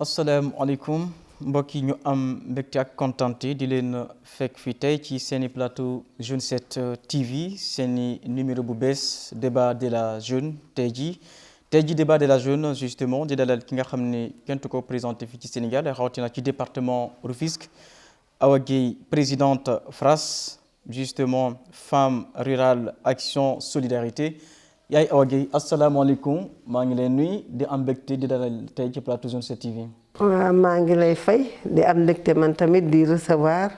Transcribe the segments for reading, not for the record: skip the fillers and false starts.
asalaamaaleykum mbokk yi ñu am mbégte ak kontante di leen fekk fii tey ci seeni plateau Jeune 7 TV seeni numéro bu bees débat de la jeune tey jii débat de la jeune justement di dalal ki nga xam ne kenn du ko présenté fii ci Sénégal rawatina ci département Rufisque Awa Gueye présidente FRASS justement femme rurale action solidarité yaay Awa Gueye asalaamaaleykum maa ngi leen nuyu di am mbégte di dalal tey ci plateau Jeune 7 TV. waaw maa ngi lay fay di am mbégte man tamit di recevoir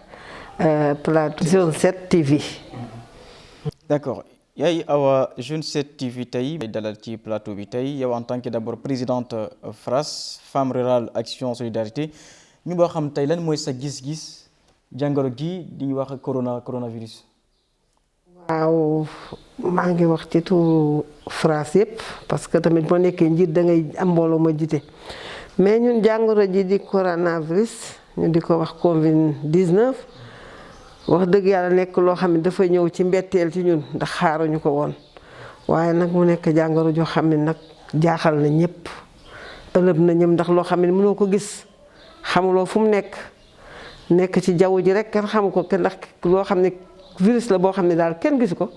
plateau Jeune 7 TV. d'accord yaay Awa Jeune 7 TV tey dalal ci plateau bi tey yow en tant que d'abord présidente FRASS femme rurale action solidarité ñu boo xam tey lan mooy sa gis-gis jàngoro gi di ñu wax coronavirus. waaw maa ngi wax ci turu FRASS yëpp parce que tamit boo nekkee njiit da ngay am mbooloo ma jiite mais ñun jàngoro ji di coronavirus ñu di ko wax Covid-19 wax dëgg yàlla nekk loo xam ne dafa ñëw ci mbetteel ci ñun ndax xaaruñu ko woon waaye nag mu nekk jàngoro joo xam ne nag jaaxal na ñëpp ëlëb na ñëpp ndax loo xam ne mënoo ko gis xamuloo fu mu nekk ci jaww ji rek kenn xamu ko kenn ndax loo xam ne virus la boo xam ne daal kenn gisu ko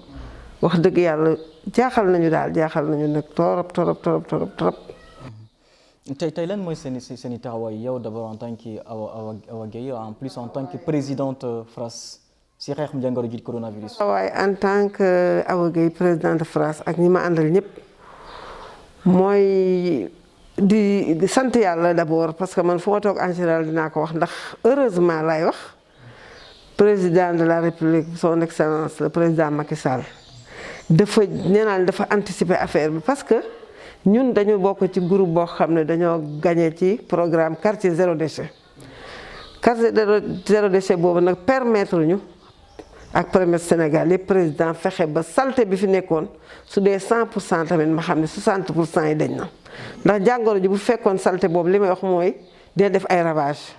wax dëgg yàlla jaaxal nañu nag torop. tey lan mooy seen i taxawaay yow d'abord en tant que Awa Gueye en plus en tant que présidente FRASS si xeex jàngoro ji coronavirus. waaye en tant que Awa Gueye présidente FRASS ak ñi ma àndal ñëpp mooy di sant yàlla d'abord parce que man fu ma toog en général dinaa ko wax ndax heureusement laay wax. président de la république son excellence le président Macky Sall dafa anticiper affaire bi parce que ñun dañu bokk ci groupe boo xam ne dañoo gagné ci programme quartier zéro déchet boobu nag permettre ñu ak premier Sénégal yëpp président fexe ba saleté bi fi nekkoon su dee 100% tamit ma xam ne 60% yi dañ na ndax jàngoro ji bu fekkoon saleté boobu li may wax mooy dee def ay ravage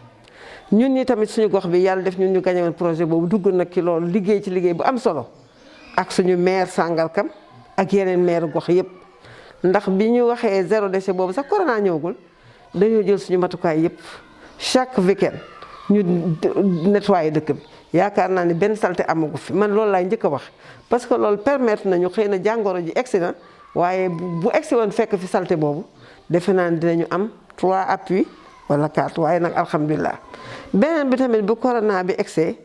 ñun ñi tamit suñu gox bi yàlla def ñun ñu gagné woon projet boobu dugg nag ci loolu liggéey ci liggéey bu am solo ak suñu maire Sangalkam ak yeneen maire gox yëpp ndax bi ñu waxee zéro déchet boobu sax corona ñëwagul dañoo jël suñu matukaay yëpp chaque week-end ñu nettoyer dëkk bi yaakaar naa ni benn saleté amagu fi man loolu laay njëkk a wax parce que loolu permettre nañu xëy na jàngoro ji egsi na waaye bu egsi woon fekk fi saleté boobu defe naa ni dinañu am 3 appuis wala 4 waaye nag alhamdulilah. beneen bi tamit bu corona bi egsee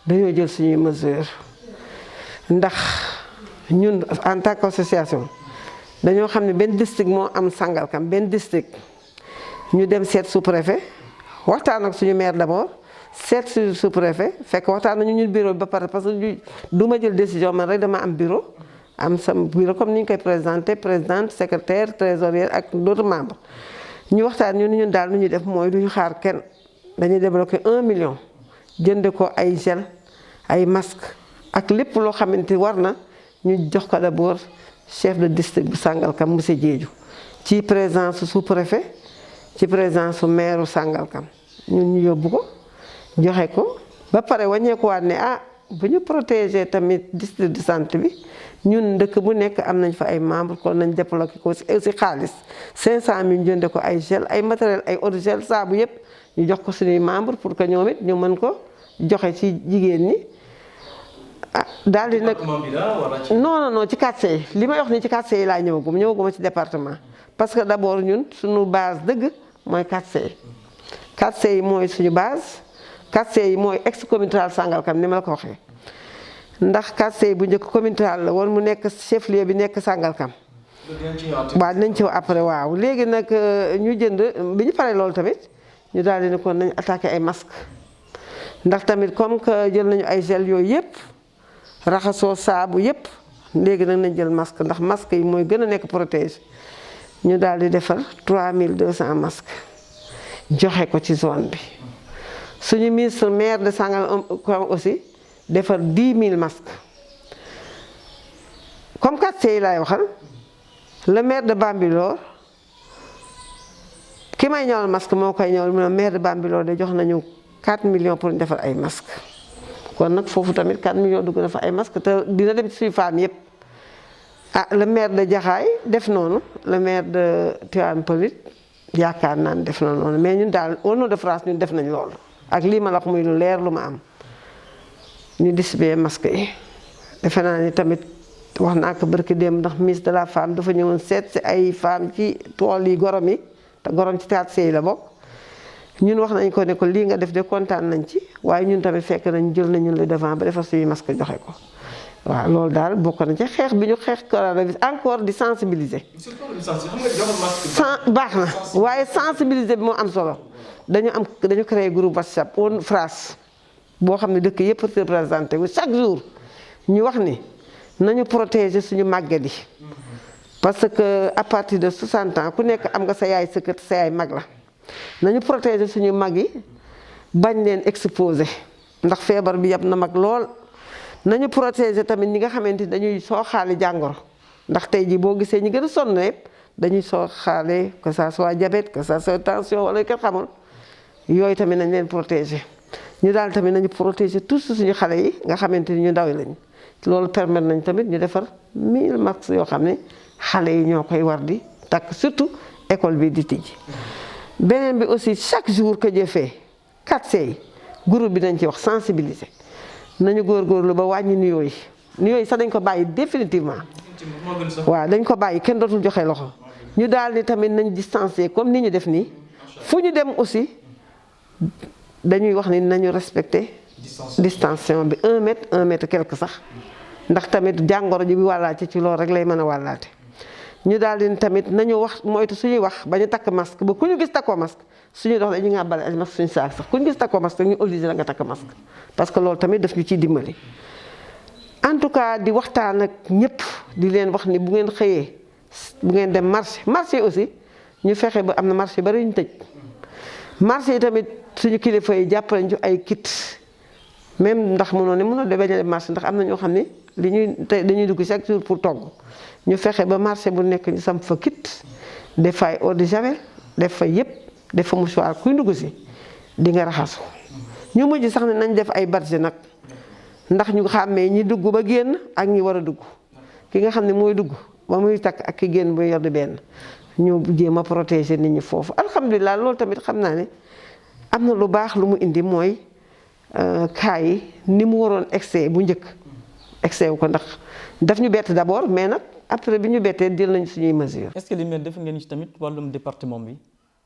dañoo jël suñuy mesure ndax ñun en tant qu'association dañoo xam ne benn district moo am Sangalkam benn district ñu dem seet sous-préfet waxtaan ak suñu maire d'abord seet suñu sous-préfet fekk waxtaan nañu ñun bureau bi ba pare parce que du ma jël décision man rek dama am bureau am sam bureau comme ni ñu koy présenté présidente secrétaire trésorière ak d'autres membres ñu waxtaan ñun daal nu ñuy def mooy du ñu xaar kenn. dañuy débloqué 1 million jënd ko ay gel ay masque ak lépp loo xamante war na ñu jox ko d'abord chef de district bu Sangalkam monsieur Diédhiou ci présence sous-préfet ci présence su maire Sangalkam ñun ñu yóbbu ko joxe ko ba pare wàññeekuwaat ne bu ñu protéger tamit district de santé bi ñun dëkk bu nekk am nañ fa ay membres kon nañ débloqué ko si xaalis 500 000 jënd ko ay gel ay matériel ay eau de gel saabu yëpp. ñu jox ko suñuy membre pour que ñoom it ñu mën ko joxe ci jigéen ñi daal di nag non ci quartier yi li may wax ni ci quartier yi laa ñëwaguma ci département parce que d'abord ñun suñu base dëgg mooy quartier yi mooy suñu base quartier yi mooy ex communauté Sangalkam ni ma la ko waxee ndax quartier yi bu njëkk communauté la woon mu nekk chef lieu bi nekk Sangalkam waaw dinañ ci après waaw léegi nag ñu jënd bi ñu paree loolu tamit ñu daal di ne kon nañ attaqué ay masque ndax tamit comme que jël nañu ay gel yooyu yëpp raxasoo saabu yëpp léegi nag nañ jël masque ndax masque yi mooy gën a nekk protège ñu daal di defar 3200 masques joxe ko ci zone bi suñu ministre maire de Sangalkam aussi defar 10 000 masques comme quartier yi laay waxal le maire de Bambilor ki may ñëwal masque moo koy ñëwal mu ne maire de Bambilor de jox nañu 4 millions pour ñu defar ay masques kon nag foofu tamit 4 millions dugg na fa ay masques te dina dem ci suñu femmes yëpp le maire de Jaxaay def noonu le maire de Tivaouane Peulh yaakaar naa ne def na noonu mais ñun daal au nom de France ñun def nañ loolu ak lii ma la wax muy lu leer lu ma am ñu distribuer masque yi. defe naa ni tamit wax naa ko barki démb ndax ministre de la femme dafa ñëwoon seet si ay femmes ci tool yi gorom yi te gorom ci 4C yi la bokk ñun wax nañ ko ne ko lii nga def de kontaan nañ ci waaye ñun tamit fekk nañ jël nañu le devant ba defar suñuy masque joxe ko waaw loolu daal bokk na ci xeex bi ñu xeex coronavirus encore di sensibiliser. baax na waaye sensibiliser bi moo am solo dañu créé groupe WhatsApp woon France boo xam ne dëkk yëpp représenté wu chaque jour ñu wax ni nañu protéger suñu màgget yi parce que à partir de 60 ans ku nekk am nga sa yaay sa kër sa yaay mag la nañu protéger suñu mag yi bañ leen exposer ndax feebar bi yab na mag lool nañu protéger tamit ñi nga xamante ni dañuy sooxaale jàngoro ndax tey jii boo gisee ñi gën a sonn yëpp dañuy sooxaale que ça soit diabète que ça soit tension wala kenn xamul yooyu tamit nañ leen protéger ñu daal tamit nañu protéger tous suñu xale yi nga xamante ni ñu ndaw yi lañu loolu permettre nañ tamit ñu defar 1000 masques yoo xam ne xale yi ñoo koy war di takk surtout école bi di tijji. beneen bi aussi chaque jour que jëfee 4C yi groupe bi dañ ci wax sensibiliser nañu góorgóorlu ba wàññi nuyoo yi sax dañ ko bàyyi définitivement. waaw dañ ko bàyyi kenn dootul joxe loxo ñu daal ni tamit nañ distancier comme ni ñu def nii fu ñu dem aussi dañuy wax ni nañu respecter distanciation bi 1 mètre quelque sax ndax tamit jàngoro ji bi wàllaate ci loolu rek lay mën a wàllaate ñu daal di tamit nañu wax moytu suñuy wax ba ñu takk masque ba ku ñu gis takkoo masque suñuy dox dañu ngàbbale ay masque suñu saak sax ku ñu gis takkoo masque ñu obligé la nga takk masque parce que loolu tamit daf ñu ciy dimbali. en tout cas di waxtaan ak ñëpp di leen wax ni bu ngeen xëyee bu ngeen dem marché aussi ñu fexe ba am na marché bari ñu tëj marché yi tamit suñu kilifa yi jàppale ñu ay kit même ndax mënoo de bañ a dem marché ndax am na ñoo xam ne li ñuy tey dañuy dugg chaque jour pour togg ñu fexe ba marché bu nekk ñu sam fa kit def fa ay eau de javel def fa yëpp def fa mouchoir kuy dugg si di nga raxasu ñu mujj sax ne nañ def ay badge nag ndax ñu xàmmee ñi dugg ba génn ak ñi war a dugg ki nga xam ne mooy dugg ba muy takk ak ki génn bu yor di benn ñu jéem a protéger nit ñi foofu alhamdulilah loolu tamit xam naa ne am na lu baax lu mu indi mooy cas yi ni mu waroon excès bu njëkk excès wu ko ndax daf ñu bett d'abord mais nag après bi ñu bettee jël nañ suñuy mesures. est-ce que li mel def ngeen ci tamit wàllum département bi.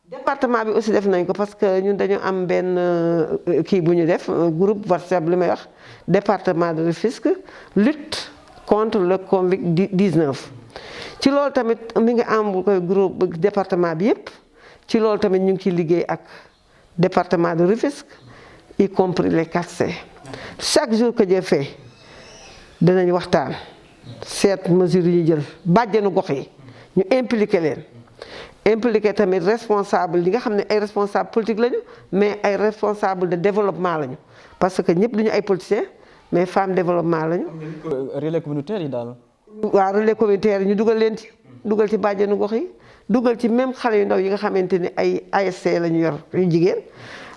département bi aussi def nañ ko parce que ñun dañu am benn kii bu ñu def groupe WhatsApp li may wax département de Rufisque lutte contre le Covid-19 ci loolu tamit mi ngi am groupe département bi yëpp ci loolu tamit ñu ngi ciy liggéey ak département de Rufisque y compris les 4C chaque jour que Dieu fait danañ waxtaan seet mesures yi ñu jël bàjjenu gox yi ñu impliqué leen impliqué tamit responsable yi nga xam ne ay responsable politique lañu mais ay responsable de développement lañu parce que ñëpp duñu ay politiciens mais femme développement lañu. relais communautaire yi daal. waaw relais communautaire yi ñu dugal leen ci dugal ci bàjjenu gox yi dugal ci même xale yu ndaw yi nga xamante ni ay ASC lañu yor yu jigéen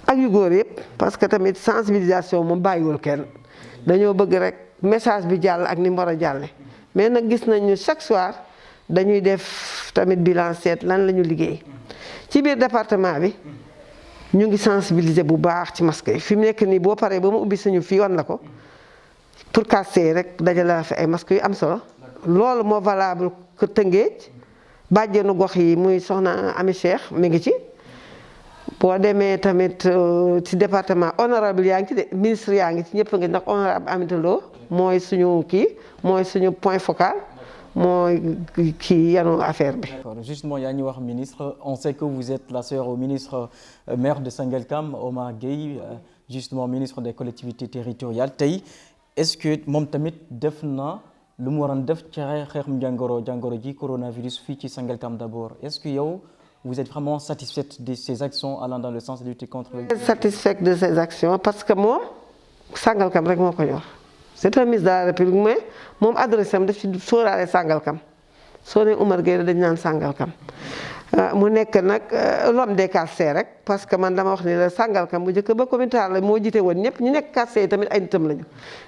ak yu góor yëpp parce que tamit sensibilisation moom bàyyiwul kenn dañoo bëgg rek message bi jàll ak ni mu war a jàlle mais nag gis nañu chaque soir dañuy def tamit bilan seet lan la ñu liggéey ci biir département bi ñu ngi sensibiliser bu baax ci masque yi fi mu nekk nii boo paree ba mu ubbi suñu fii wan la ko pour 4C rek dajale fi ay masques yu am solo loolu moo valable que Tëngéej bàjjenu gox yi muy soxna Ami Cheikh mi ngi ci boo demee tamit ci département honorable yaa ngi ci de ministre yaa ngi ci ñëpp a ngi ndax honorable Aminata Lo mooy suñu kii mooy suñu point focal mooy kii yanu affaire bi. Justement yaa ngi wax ministre on sait que vous êtes la sœur au ministre maire de Sangalkam Omar Gueye justement ministre des collectivités territoriales tey est-ce que moom tamit def na lu mu waroon def ci xeexum jàngoro ji coronavirus fii ci Sangalkam d'abord est-ce que yow vous êtes vraiment satisfaite de ces actions allant dans le sens de lutter contre. Satisfaite de ces actions parce que moom Sangalkam rek moo ko ñor c'est un ministre de la République mais moom adressé am daf ci sóoraale Sangalkam soo nee Omar Gueye dañ naan Sangalkam mu nekk nag l'homme des 4C rek parce que man dama wax ni la Sangalkam bu njëkk ba communautaire la moo jiite woon ñëpp ñu nekk 4C yi tamit ay nitam lañu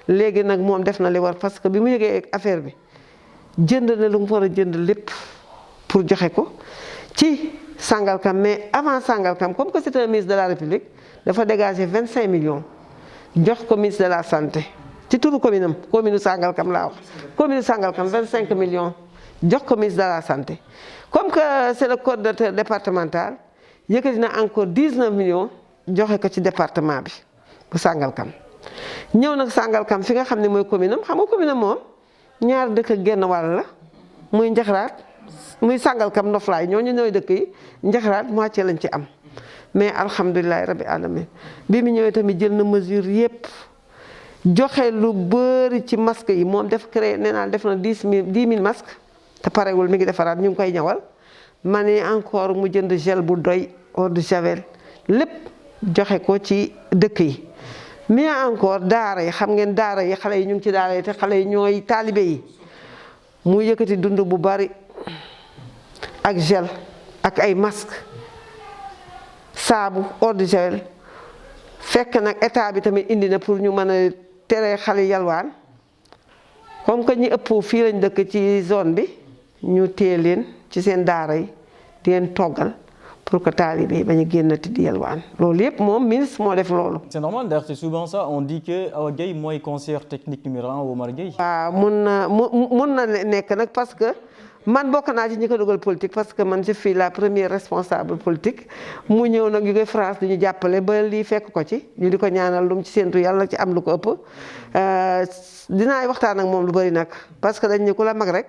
léegi nag moom def na li war parce que bi mu yëgee affaire bi jënd na lu mu war a jënd lépp pour joxe ko ci Sangalkam mais avant Sangalkam comme que c'est un ministre de la République dafa dégager 25 millions jox ko ministre de la santé ci turu commune am commune Sangalkam laa wax commune Sangalkam 25 millions jox ko ministre de la santé comme que c'est le coordonnateur départemental yëkkati na encore 19 millions joxe ko ci département bi bu Sangalkam ñëw nag Sangalkam fi nga xam ne mooy commune am xam nga commune am moom ñaar dëkk ak genn wàll la muy Njaxiraat muy Sangalkam Ndoflaay ñooñu ñooy dëkk yi Njaxiraat moitié lañ ci am mais alhamdulilahi rabbi alamin bi mu ñëwee tamit jël na mesure yépp joxe lu bëri ci masque yi moom def créé nee naa def na 10 000 masques te parewul mi ngi defaraat ñu ngi koy ñawal ma ne encore mu jënd gel bu doy eau de javel lépp joxe ko ci dëkk yi mais encore daara yi xam ngeen daara yi xale yi ñu ngi ci daara yi te xale yi ñooy taalibe yi mu yëkkati dund bu bari ak gel ak ay masque saabu eau de javel fekk nag état bi tamit indi na pour ñu mën a tere xale yalwaan comme que ñi ëpp fii lañ dëkk ci zone bi ñu téye leen ci seen daara yi di leen toggal pour que taalibe yi bañ a génnati di yalwaan loolu yëpp moom ministre moo def loolu. C'est normal d'ailleurs, c'est souvent ça. On dit que Awa Gueye mooy conseiller technique numéro 1 Omar Gueye. waaw mun na nekk nag parce que man bokk naa ci ñi ko dugal politique parce que man je suis la première responsable politique mu ñëw nag jóge France di ñu jàppale ba lii fekk ko ci ñu di ko ñaanal lu mu ci séntu yàlla ci am lu ko ëpp dinaay waxtaan ak moom lu bari nag parce que dañ ne ku la mag rek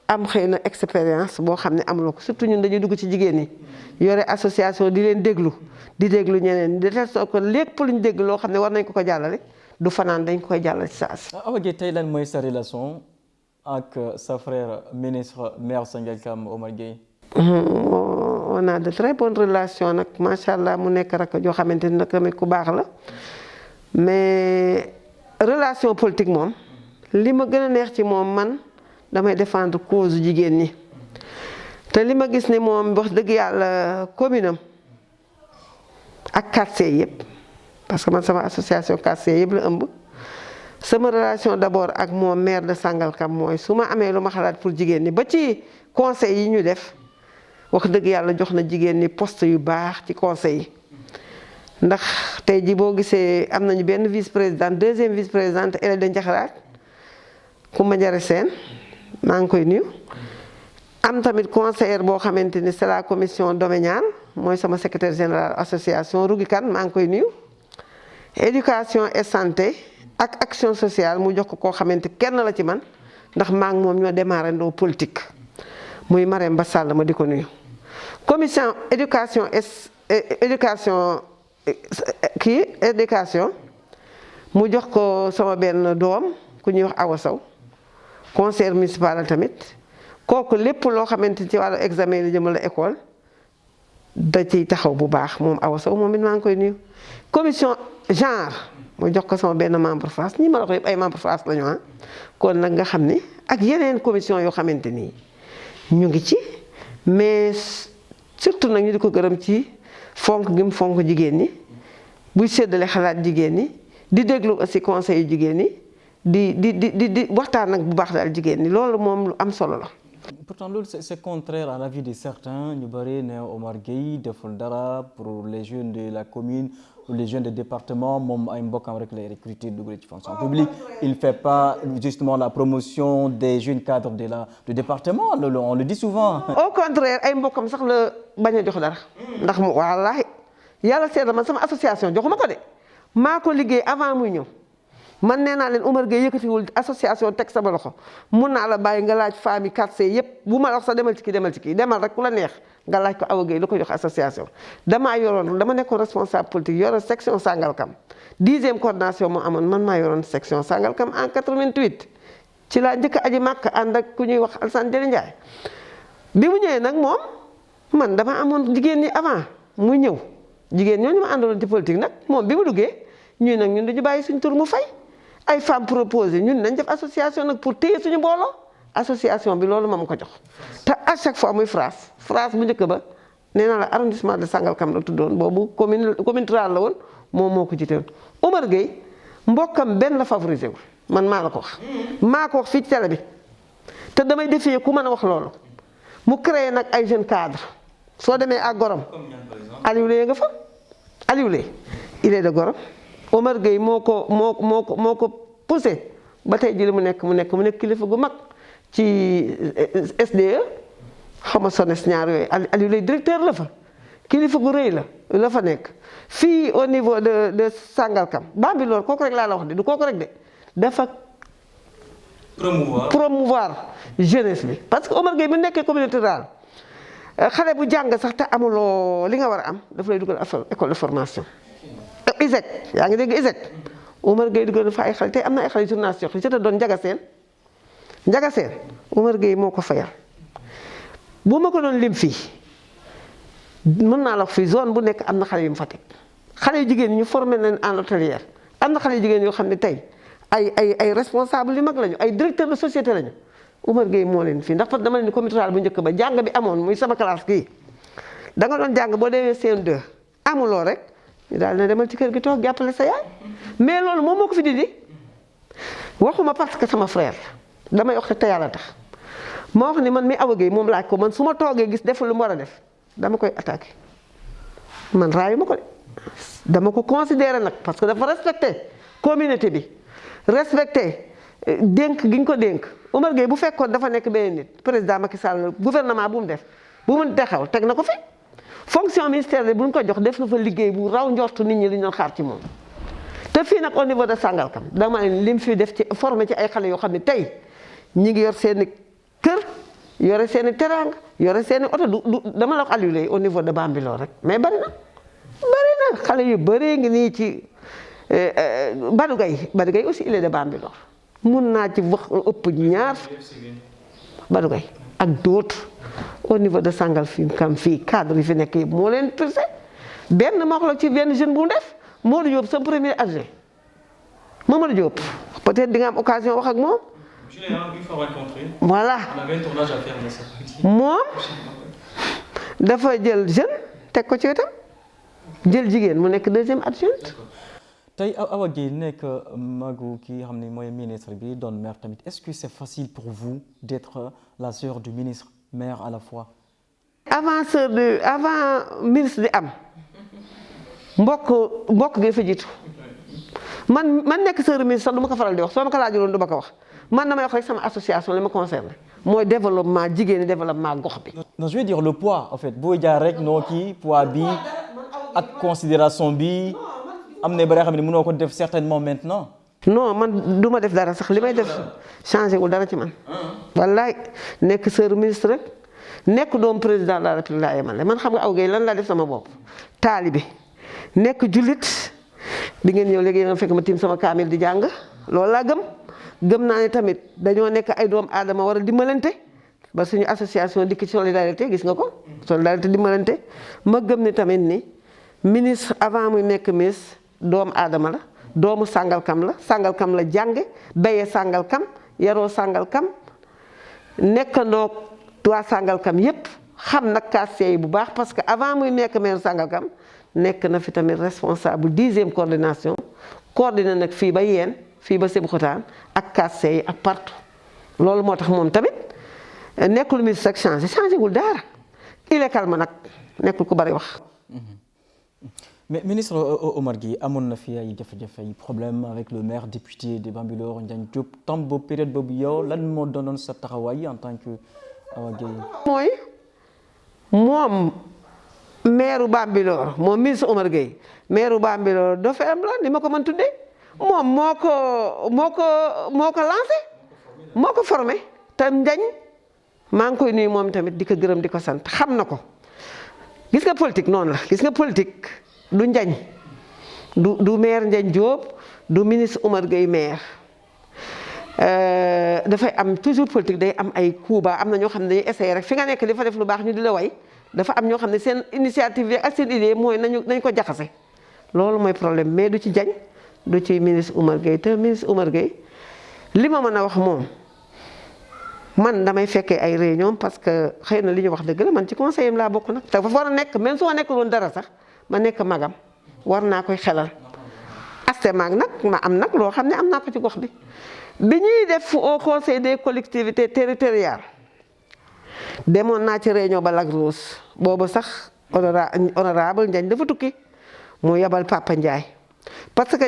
am xëy na expérience boo xam ne amuloo ko surtout ñun dañuy dugg ci jigéen ñi yore association di leen déglu di déglu ñeneen de telle sorte que lépp lu ñu dégg loo xam ne war nañ ko jàllale du fanaan dañ ko koy jàllale ci saa si. Awa Gueye tey lan mooy sa relation ak sa frère ministre maire Sangalkam Omar Gueye. On a de très bonnes relations nag macha allah mu nekk rek joo xamante ni nag tamit ku baax la mais relation politique moom li ma gën a neex ci moom man damay défendre cause jigéen ñi te li ma gis ne moom wax dëgg yàlla commune am ak quartier yëpp parce que man sama association quartier yëpp la ëmb. sama relation d'abord ak moom maire de Sangalkam mooy su ma amee lu ma xalaat pour jigéen ñi ba ci conseil yi ñu def wax dëgg yàlla jox na jigéen ñi poste yu baax ci conseil yi ndax tey ji boo gisee am nañu benn vice présidente deuxième vice présidente elle de Njaxiraat Koumba Njare Sène maa ngi koy nuyu am tamit conseillère boo xamante ni c'est la commission domaniale mooy sama secrétaire général association Rougui Kane maa ngi koy nuyu éducation et santé ak action sociale mu jox ko koo xamante kenn la ci man ndax maa ngi moom ñoo démarré ndoo politique muy Marème Ba Sall ma di ko nuyu commission éducation mu jox ko sama benn doom ku ñuy wax Awa Sow conseil municipal la tamit kooku lépp loo xamante ci wàllu examen yi la jëmale école da ciy taxaw bu baax moom Awa Sow moom it maa ngi koy nuyu commission genre mu jox ko sama benn membre France ñi ma la ko yëpp ay membre France la ñu kon nag nga xam ni ak yeneen commission yoo xamante nii ñu ngi ci mais surtout nag ñu di ko gërëm ci fonk gi mu fonk jigéen ñi buy séddale xalaat jigéen ñi di déglu aussi conseil yu jigéen ñi di waxtaan nag bu baax daal jigéen ñi loolu moom lu am solo la. Pourtant loolu c'est contraire à l'avis de certains ñu bëri ne Omar Gueye deful dara pour les jeunes de la commune ou les jeunes de département moom ay mbokkam rek lay recruter dugal ci fonction publique il fait pas justement la promotion des jeunes cadres du département loolu on le dit souvent. au contraire ay mbokkam sax la bañ a jox dara ndax mu wallaahi yàlla seetla man sama association joxuma ko de maa ko liggéey avant muy ñëw. man nee naa leen Omar Gueye yëkkatiwul association teg sama loxo mun naa la bàyyi nga laaj famille 4C yëpp bu ma wax sax demal ci kii demal rek ku la neex nga laaj ko Awa Gueye lu ko jox association. dama nekkoon responsable politique yoroon section Sangalkam 10e coordination moo amoon man maa yoroon section Sangalkam en 88 ci laa njëkk aji màkk ànd ak ku ñuy wax Alassane Jëli Ndiaye bi mu ñëwee nag moom man dama amoon jigéen ñi avant muy ñëw jigéen ñooñu ma àndaloon ci politique nag moom bi mu duggee ñuy nag ñun dañu bàyyi suñ tur mu fay. ay femmes proposées ñun nañ def association nag pour téye suñu mbooloo association bi loolu moom ko jox te à chaque fois muy France bu njëkk ba nee naa la arrondissement de Sangalkam la tuddoon boobu commune rurale la woon moom moo ko jiite woon. Omar Gueye mbokkam benn la favorisé wul man maa la ko wax maa ko wax fii ci télé bi te damay défier ku mën a wax loolu mu créé nag ay jeunes cadres soo demee ak Gorom Aliou Leye nga fa Aliou Leye il est de Gorom Omar Gueye moo ko poussé ba tey jii mu nekk kilifa gu mag ci SDE xaw ma SONES ñaar yooyu Aliou Leye directeur la fa kilifa gu rëy la fa nekk fii au niveau de Sangalkam Bambilor kooku rek laa la wax de du kooku rek de dafa promouvoir jeunesse bi parce que Omar Gueye bu nekkee communauté rurale xale bu jàng sax te amuloo li nga war a am daf lay dugal école de formation ISEC yaa ngi dégg ISEC Omar Gueye dugal fa ay xale tey am na ay xale journalistes yoo xam ne doon Njaga Seen Omar Gueye moo ko fayal bu ma ko doon lim fii mën naa la wax fii zone bu nekk am na xale yu mu fa teg xale yu jigéen ñu formé leen en hôtelière am na xale yu jigéen yoo xam ne tey ay responsable yu mag lañu ay directeur de société lañu Omar Gueye moo leen fii ndax parce que dama leen ni communauté rurale bu njëkk ba jàng bi amoon muy sama classe kii da nga doon jàng boo demee CM2 amuloo rek ñu daal ne demal ci kër gi toog jàppale sa yaay mais loolu moom moo ko fi dindi waxuma parce que sama frère damay wax te yàlla tax ma wax ni man mi Awa Gueye moom laaj ko man su ma toogee gis deful lu mu war a def dama koy attaqué man raayu ma ko de dama ko considéré nag parce que dafa respecté communauté bi respecté dénk gi ñu ko dénk Omar Gueye bu fekkoon dafa nekk benn nit président Macky Sall gouvernement bu mu def bu mu taxaw teg na ko fi fonction ministère bu ñu ko jox def na fa liggéey bu raw njortu nit ñi li ñu doon xaar ci moom. te fii nag au niveau de Sangalkam dama ne lim fi def ci formé ci ay xale yoo xam ne tey ñi ngi yor seen i kër yore seen i teraanga yore seen i oto du dama la wax Aliou Leye au niveau de Bambilor rek mais bari na xale yu bëree ngi nii ci Badou Gueye aussi il est de Bambilor mun naa ci wax ëpp ñaar Badou Gueye ak d'autres au niveau de Sangalkam fii cadre yi fi nekk yëpp moo leen poussé benn ma wax la ci benn jeune bu mu def Modou Diop sa premier adjoint Mamadou Diop peut-être di nga am occasion wax ak moom. voilà moom dafa jël jeune teg ko ci wetam jël jigéen mu nekk deuxième adjointe. tey Awa Gueye nekk magu ki xam ne mooy ministre bi doon maire tamit est-ce que c'est facile pour vous d'être la sœur du ministre maire à la fois. avant ministre di am mbokk gi fa jiitu man nekk sœur ministre sax du ma ko faral di wax soo ma ko laajuloon du ma ko wax man damay wax rek sama association li ma concerne mooy développement jigéen ñi développement gox bi. non je veux dire le poids en fait boo jaar rek noo kii poids bi ak considération bi am na bëri xam ne mënoo ko def certainement maintenant. non man du ma def dara sax li may def changé wul dara ci man. wallaay nekk sœur ministre rek nekk doom président de la république laa yemale man xam nga Awa Gueye lan laa def sama bopp taalibe nekk jullit di ngeen ñëw léegi nga fekk ma tiim sama kaamil di jàng loolu laa gëm naa ne tamit dañoo nekk ay doom aadama war a dimbalante ba suñu association dikk ci solidarité gis nga ko solidarité dimbalante ma gëm ne tamit ni ministre avant muy nekk ministre doomu aadama la doomu Sangalkam la jànge béyee Sangalkam yaroo Sangalkam nekkandoo waa Sangalkam yépp xam nag quartier yi bu baax parce que avant muy nekk maire Sangalkam nekk na fi tamit responsable 10e coordination coordonné nag fii ba Yeen fii ba Sébikotane ak quartier yi ak partout loolu moo tax moom tamit nekkul ministre ak changé wul dara il est calme nag nekkul ku bari wax. mais ministre Omar Gueye amoon na fi ay jafe-jafe ay problème avec le maire député de Bambilor Ndiagne Diop tam boobu période boobu yow lan moo doonoon sa taxawaay en tant que Awa Gueye. mooy moom maire Bambilor moom ministre Omar Gueye maire Bambilor dafa am la ni ma ko mën tuddee moom moo ko lancé moo ko formé te Ndiagne maa ngi koy nuyu moom tamit di ko gërëm di ko sant xam na ko gis nga politique noonu la gis nga politique. du Ndiagne du maire Ndiagne Diop du ministre Omar Gueye maire dafay am toujours politique day am ay coups am na ñoo xam ne dañuy essayer rek fi nga nekk di fa def lu baax ñu di la way dafa am ñoo xam ne seen initiative yi ak seen idée mooy nañ ko jaxase loolu mooy problème mais du ci Ndiagne du ci ministre Omar Gueye te ministre Omar Gueye li ma mën a wax moom man damay fekkee ay réunion parce que xëy na li ñu wax dëgg la man ci conseil am laa bokk nag te dafa war a nekk même su ma nekkul woon dara sax ma nekk magam war naa koy xelal aste maag nag ma am nag loo xam ne am naa ko ci gox bi ñuy def au conseil des collectivités territoriales demoon naa ci réunion ba Lac Rose boobu sax honorable Ndiagne dafa tukki mu yebal Papa Ndiaye parce que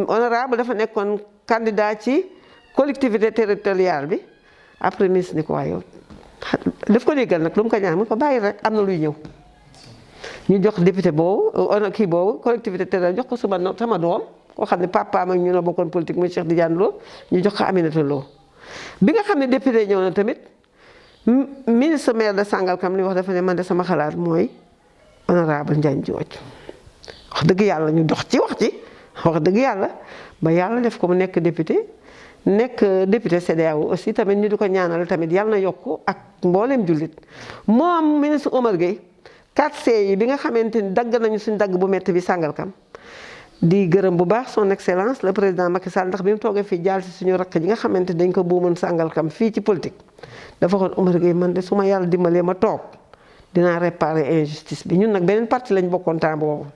honorable dafa nekkoon candidat ci collectivité territoriale bi après ministre ni ko waaye yow daf ko déggal nag lu mu ko ñaan mu ko bàyyi rek am na luy ñëw ñu jox député boobu kii boobu collectivité territoriale jox ko sama doom koo xam ne papaam ak ñu ne bokkoon politique muy Cheikh Tidiane Lo ñu jox ko Aminata Lo bi nga xam ne député ñëw na tamit ministre maire de Sangalkam li wax dafa ne man de sama xalaat mooy honorable Ndiagne Diodj wax dëgg yàlla ñu dox ci wax dëgg yàlla ba yàlla def ko mu nekk député CEDEAO aussi tamit ñu di ko ñaanal tamit yàlla na yokku ak mbooleem jullit moom ministre Omar Gueye 4C yi bi nga xamante ni dagg nañu suñ dagg bu métti bi Sangalkam di gërëm bu baax son excellence le président Macky Sall ndax bi mu toogee fii jaal si suñu rakk ji nga xamante ni dañ ko buumoon Sangalkam fii ci politique dafa xoon Omar Gueye man de su ma yàlla dimbalee ma toog dinaa réparer injustice bi ñun nag beneen parti lañ bokkoon temps boobu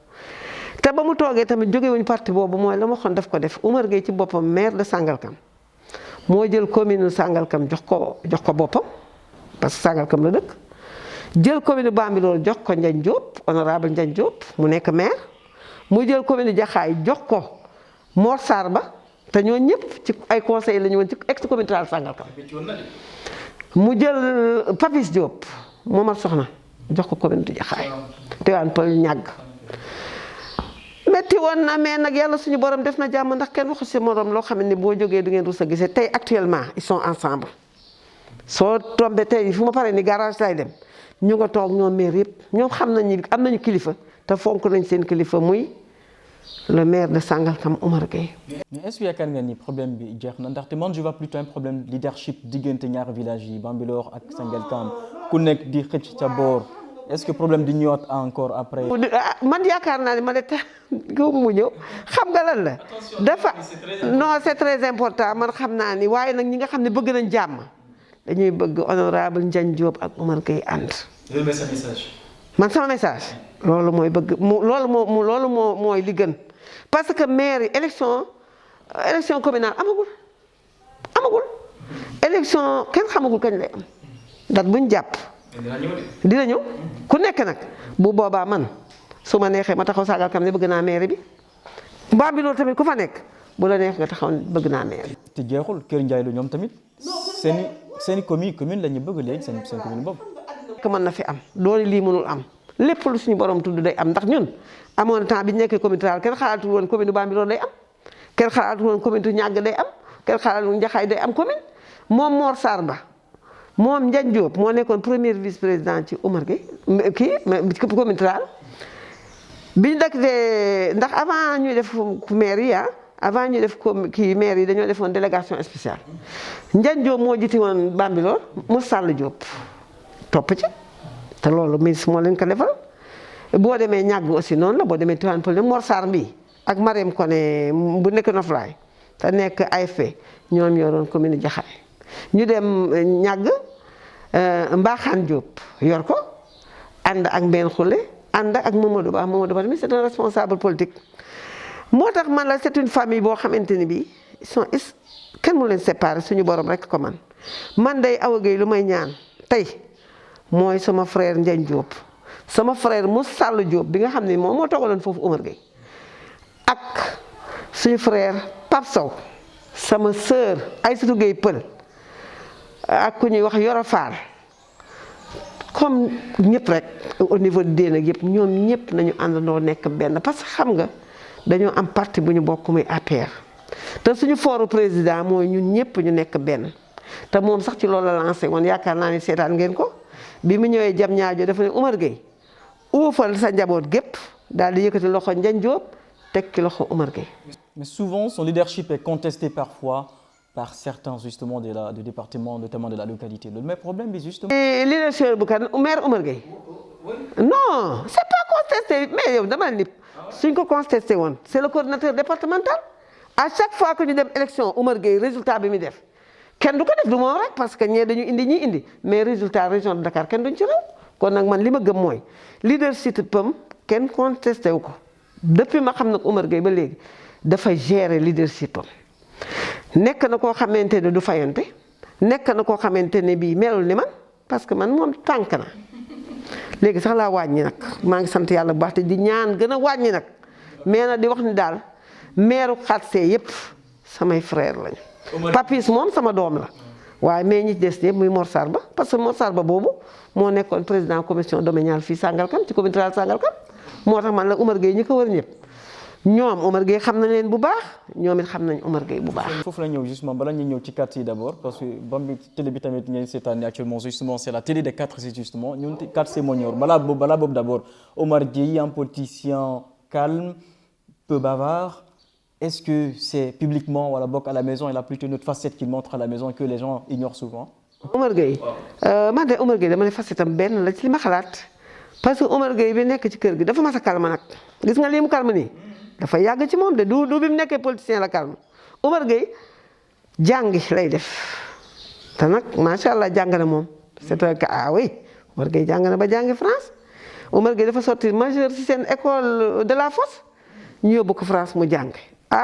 te ba mu toogee tamit jógewuñu parti boobu mooy la ma xoon daf ko def Omar Gueye ci boppam maire de Sangalkam moo jël commune Sangalkam jox ko boppam parce que Sangalkam la dëkk jël commune Bambilor jox ko Ndiagne Diop honorable Ndiagne Diop mu nekk maire mu jël commune Jaxaay jox ko Mor Sarr Ba te ñoo ñëpp ci ay conseillers la ñu woon ci ex commune rurale Sangalkam mu jël Papis Diop Momar Soxna jox ko commune du Jaxaay Tivaouane Peulh ñàgg metti woon na mais nag yàlla suñu borom def na jàmm ndax kenn waxu si morom loo xam ne boo jógee du ngeen rus a gisee tey actuellement ils sont ensemble soo tombé tey fu ma paree ni garage lay dem ñu nga toog ñoom maire yëpp ñoom xam nañu am nañu kilifa te fonk nañ seen kilifa muy le maire de Sangalkam Omar Gueye. mais est-ce que yaakaar nga ni problème bi jeex na ndaxte man je vois plutôt un problème leadership diggante ñaari village yi Bambilor ak Sangalkam ku nekk di xëcc ca boor. Est-ce que problème di ñëwaat encore après. man yaakaar naa ne ma ne mu ñëw xam nga lan la. dafa non c'est très important man xam naa ni waaye nag ñi nga xam ne bëgg nañ jàmm dañuy bëgg honorable Ndiagne Diop ak Omar Gueye ànd. sa message. man sama message. loolu mooy bëgg loolu mooy li gën parce que maire yi élection communale amagul élection kenn xamagul kañ lay am date buñ jàpp. dina ñëw ku nekk nag bu boobaa man su ma neexee ma taxaw Sangalkam ne bëgg naa maire bi Bambilor tamit ku fa nekk bu la neex nga taxaw bëgg naa maire. te jeexul Kër Ndiaye lu ñoom tamit seeni commune la ñu bëgg léegi seen commune boobu. mën na fi am doole lii mënul am lépp lu suñu borom tudd day am ndax ñun amoon temps bi ñu nekkee commune rurale kenn xalaatul woon commune Bambilor day am kenn xalaatul woon commune Niaga day am kenn xalaatul woon Njaxaay day am commune moom Mor Sarr Ba. moom Ndiagne Diop moo nekkoon premier vice-président ci Omar Gueye kii commune rurale bi ñu dakte ndax avant ñuy def maire yi avant ñuy def kii maire yi dañoo defoon délégation spéciale Ndiagne Diop moo jiite woon Bambilor mu Sall Diop topp ci te loolu ministre moo leen ko defal boo demee ñàgg aussi noonu la boo demee Tivaouane Peulh Mor Sarr mbii ak Marème Koné bu nekk Noflaay te nekk AFP ñoom yoroon commune Jaxaay ñu dem ñàgg Mbaxane Diop yor ko ànd ak Mbène Khoule ànd ak Mamadou Ba mi c'est un responsable politique moo tax man la c'est une famille boo xamante ni bii kenn mu leen séparé suñu borom rek ko man day Awa Gueye lu may ñaan tey mooy sama frère Ndiagne Diop sama frère Moussa Sall Diop bi nga xam ne moom moo toogaloon foofu Omar Gueye ak suñu frère Pape Sow sama sœur Aïssatou Gueye Peul ak ku ñuy wax Yoro Fall comme ñëpp rek au niveau de déen ak yëpp ñoom ñëpp nañu àndandoo nekk benn parce que xam nga dañoo am parti bu ñu bokk muy APR te suñu fooru président mooy ñun ñëpp ñu nekk benn te moom sax ci loolu la lancé woon yaakaar naa ni seetaan ngeen ko bi mu ñëwee jam ñaajo dafa ne Omar Gueye uufal sa njaboot gépp daal di yëkkati loxo Ndiagne Diop teg ci loxo Omar Gueye. Mais souvent son leadership est contesté parfois par certains justement du département, notamment de la localité. Le même problème est justement. Leadership bu kan maire Omar Gueye. Non, c'est pas contesté mais yow dama ni suñ ko contesté woon c'est le coordinateur départemental à chaque fois que ñu dem élection Omar Gueye résultat bi muy def kenn du ko def du moom rek parce que ñee dañu indi ñi indi mais résultat région de Dakar kenn duñ ci raw kon nag man li ma gëm mooy leadership pam kenn contesté wu ko depuis ma xam nag Omar Gueye ba léegi dafay gérer leadership am nekk na koo xamante ne du fayante nekk na koo xamante ne bii melul ni man parce que man moom tànk na léegi sax laa wàññi nag maa ngi sant yàlla bu baax te di ñaan gën a wàññi nag mais nag di wax ni daal meeru xatsee yëpp samay frère lañu. Papis moom sama doom la waaye mais ñi des yëpp muy Mor Sarba parce que Mor Sarba boobu moo nekkoon président commission domaniale fii Sangalkam ci commune rurale Sangalkam moo tax man la Omar Gueye ñi ko wër ñëpp ñoom Omar Gueye xam na leen bu baax ñoom it xam nañ Omar Gueye bu baax. foofu la ñëw justement bala ñu ñëw ci quartier d'abord parce que bam télé bi tamit ngeen seetaan actuellement justement c'est la télé des quartiers justement ñun quartier moo ñor balaa boobu d'abord Omar Gueye un politicien calme peu bavard. Est-ce que c'est publiquement wala bokk à la maison il a plutôt une autre facette qu'il montre à la maison que les gens ignorent souvent. Omar Gueye man de Omar Gueye dama ne facette am benn la ci li ma xalaat parce que Omar Gueye bi nekk ci kër gi dafa mas a calme nag gis nga lii mu calme nii dafa yàgg ci moom de du bi mu nekkee politicien la calme Omar Gueye jàngi lay def te nag macha allah jàng na moom c'est que ah oui Omar Gueye jàng na ba jàngi France Omar Gueye dafa sortir majeur ci seen école de la Fosse ñu yóbbu ko France mu jàng.